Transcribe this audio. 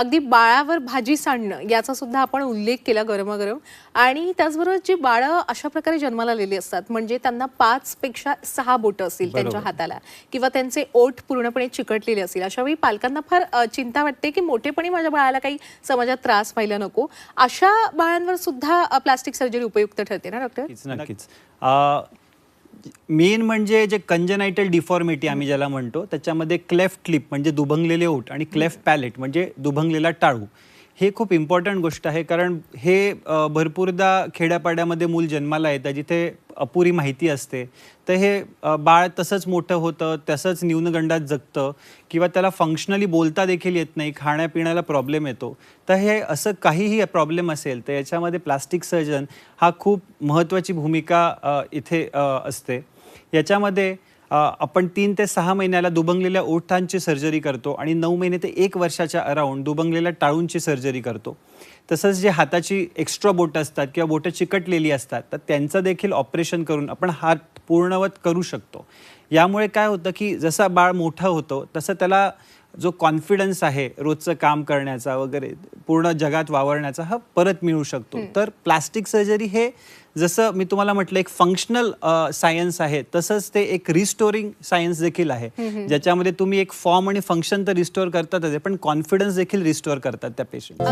अगदी बाळावर भाजी सांडणं याचा सुद्धा आपण उल्लेख केला गरमागरम. आणि त्याचबरोबर जी बाळं अशा प्रकारे जन्माला आलेली असतात, म्हणजे त्यांना 5 पेक्षा 6 बोटं असतील त्यांच्या हाताला, किंवा त्यांचे ओठ पूर्णपणे चिकटलेले असतील, अशा वेळी पालकांना फार चिंता वाटते की मोठेपणी माझ्या बाळाला काही समाजात त्रास व्हायला नको. अशा बाळांवर सुद्धा प्लास्टिक सर्जरी उपयुक्त ठरते ना डॉक्टर? नक्कीच. मेन म्हणजे जे कंजेनायटल डिफॉर्मिटी आम्ही ज्याला म्हणतो, त्याच्यामध्ये क्लेफ्ट लिप म्हणजे दुभंगलेले ओठ आणि क्लेफ्ट पॅलेट म्हणजे दुभंगलेला टाळू, हे खूप इम्पॉर्टंट गोष्ट आहे. कारण हे भरपूरदा खेड्यापाड्यामध्ये मूल जन्माला येतं जिथे अपुरी माहिती असते, तर हे बाळ तसंच मोठं होतं, तसंच न्यूनगंडात जगतं, किंवा त्याला फंक्शनली बोलता देखील येत नाही, खाण्यापिण्याला प्रॉब्लेम येतो. तर हे असं काहीही प्रॉब्लेम असेल तर याच्यामध्ये प्लास्टिक सर्जन हा खूप महत्त्वाची भूमिका इथे असते. याच्यामध्ये आपण 3 ते 6 महिन्याला दुभंगलेल्या ओठांची सर्जरी करतो आणि 9 महिने ते 1 वर्षाच्या अराउंड दुभंगलेल्या टाळूंची सर्जरी करतो. तसंच जे हाताची एक्स्ट्रा बोटं असतात किंवा बोटं चिकटलेली असतात, तर त्यांचं देखील ऑपरेशन करून आपण हात पूर्णवत करू शकतो. यामुळे काय होतं की जसं बाळ मोठं होतं तसं त्याला जो कॉन्फिडन्स आहे रोजचं काम करण्याचा वगैरे, पूर्ण जगात वावरण्याचा, हा परत मिळू शकतो. तर प्लास्टिक सर्जरी हे जसं मी तुम्हाला म्हटलं एक फंक्शनल सायन्स आहे, तसंच ते एक रिस्टोरिंग सायन्स देखील आहे, ज्याच्यामध्ये तुम्ही एक फॉर्म आणि फंक्शन तर रिस्टोर करतातच, पण कॉन्फिडन्स देखील रिस्टोर करतात त्या पेशंट.